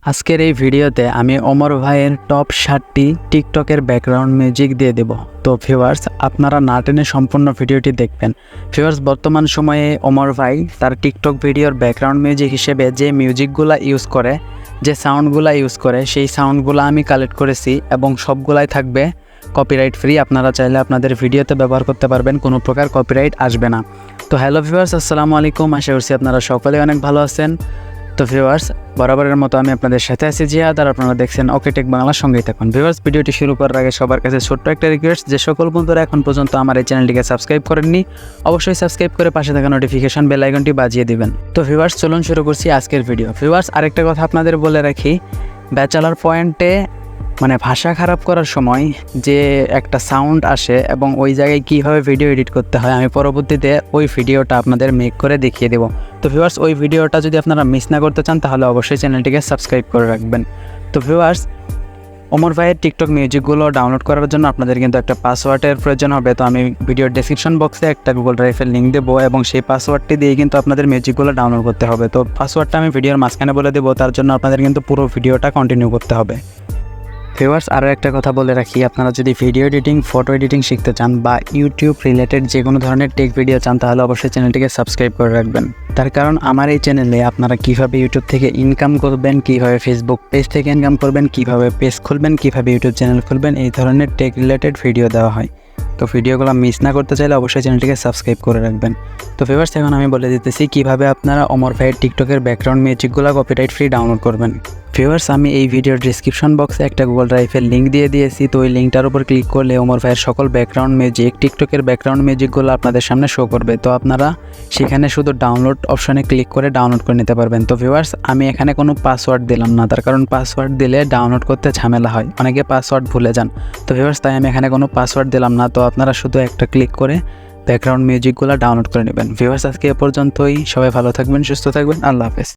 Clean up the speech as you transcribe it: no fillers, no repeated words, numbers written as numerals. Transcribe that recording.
আজকের এই ভিডিওতে আমি ওমর ভাইয়ের টপ 7টি টিকটকের ব্যাকগ্রাউন্ড মিউজিক দিয়ে দেব। তো ভিউয়ার্স, আপনারা না টেনে সম্পূর্ণ ভিডিওটি দেখবেন। ভিউয়ার্স, বর্তমান সময়ে ওমর ভাই তার টিকটক ভিডিওর ব্যাকগ্রাউন্ড মিউজিক হিসেবে যে মিউজিকগুলো ইউজ করে, যে সাউন্ডগুলো ইউজ করে, সেই সাউন্ডগুলো আমি কালেক্ট করেছি এবং সবগুলাই থাকবে কপিরাইট ফ্রি। আপনারা চাইলে আপনাদের ভিডিওতে ব্যবহার করতে পারবেন, কোনো প্রকার কপিরাইট আসবে না। তো হ্যালো ভিউয়ার্স, আসসালামু আলাইকুম। আশা করছি আপনারা সকলে অনেক ভালো আছেন। তো ভিউয়ার্স, বরাবরের মতো আমি আপনাদের সাথে আছি জিহাদ, আর আপনারা দেখছেন ওকে টেক বাংলার সঙ্গেই থাকুন। ভিউয়ার্স, ভিডিওটি শুরু করার আগে সবার কাছে ছোট্ট একটা রিকোয়েস্ট, যে সকল বন্ধুরা এখন পর্যন্ত আমার এই চ্যানেলটিকে সাবস্ক্রাইব করেননি, অবশ্যই সাবস্ক্রাইব করে পাশে থাকা নোটিফিকেশন বেল আইকনটি বাজিয়ে দিবেন। তো ভিউয়ার্স, চলুন শুরু করছি আজকের ভিডিও। ভিউয়ার্স, আরেকটা কথা আপনাদের বলে রাখি, ব্যাচেলার পয়েন্টে মানে ভাষা খারাপ করার সময় যে একটা সাউন্ড আসে এবং ওই জায়গায় কীভাবে ভিডিও এডিট করতে হয়, আমি পরবর্তীতে ওই ভিডিওটা আপনাদের মেক করে দেখিয়ে দেবো। তো ভিউয়ার্স, ওই ভিডিওটা যদি আপনারা মিস না করতে চান তাহলে অবশ্যই চ্যানেলটিকে সাবস্ক্রাইব করে রাখবেন। তো ভিউয়ার্স, ওমর ভাইয়ের টিকটক মিউজিকগুলো ডাউনলোড করার জন্য আপনাদের কিন্তু একটা পাসওয়ার্ডের প্রয়োজন হবে। তো আমি ভিডিওর ডেসক্রিপশন বক্সে একটা গুগল ড্রাইভের লিঙ্ক দেবো এবং সেই পাসওয়ার্ডটি দিয়ে কিন্তু আপনাদের মিউজিকগুলো ডাউনলোড করতে হবে। তো পাসওয়ার্ডটা আমি ভিডিওর মাঝখানে বলে দেবো, তার জন্য আপনাদের কিন্তু পুরো ভিডিওটা কন্টিনিউ করতে হবে। ভিউয়ার্স, আরও একটা কথা বলে রাখি, আপনারা যদি ভিডিও এডিটিং, ফটো এডিটিং শিখতে চান বা ইউটিউব রিলেটেড যে কোনো ধরনের টেক ভিডিও চান তাহলে অবশ্যই চ্যানেলটিকে সাবস্ক্রাইব করে রাখবেন। তার কারণ আমার এই চ্যানেলে আপনারা কীভাবে ইউটিউব থেকে ইনকাম করবেন, কীভাবে ফেসবুক পেজ থেকে ইনকাম করবেন, কীভাবে পেজ খুলবেন, কীভাবে ইউটিউব চ্যানেল খুলবেন, এই ধরনের টেক রিলেটেড ভিডিও দেওয়া হয়। তো ভিডিওগুলো মিস না করতে চাইলে অবশ্যই চ্যানেলটিকে সাবস্ক্রাইব করে রাখবেন। তো ভিউয়ার্স, এখন আমি বলে দিতেছি কীভাবে আপনারা ওমর ভাইয়ের টিকটকের ব্যাকগ্রাউন্ড মিউজিকগুলো কপিরাইট ফ্রি ডাউনলোড করবেন। ভিউয়ার্স, আমি এই ভিডিওর ডিসক্রিপশন বক্সে একটা গুগল ড্রাইভের লিঙ্ক দিয়ে দিয়েছি। তো ওই লিঙ্কটার উপর ক্লিক করলে ওমর ভাইয়ের সকল ব্যাকগ্রাউন্ড মিউজিক, টিকটকের ব্যাকগ্রাউন্ড মিউজিকগুলো আপনাদের সামনে শো করবে। তো আপনারা সেখানে শুধু ডাউনলোড অপশনে ক্লিক করে ডাউনলোড করে নিতে পারবেন। তো ভিউয়ার্স, আমি এখানে কোনো পাসওয়ার্ড দিলাম না, তার কারণ পাসওয়ার্ড দিলে ডাউনলোড করতে ঝামেলা হয়, অনেকে পাসওয়ার্ড ভুলে যান। তো ভিউয়ার্স, তাই আমি এখানে কোনো পাসওয়ার্ড দিলাম না। তো আপনারা শুধু একটা ক্লিক করে ব্যাকগ্রাউন্ড মিউজিকগুলো ডাউনলোড করে নেবেন। ভিউয়ার্স, আজকে এ পর্যন্তই। সবাই ভালো থাকবেন, সুস্থ থাকবেন। আল্লাহ হাফেজ।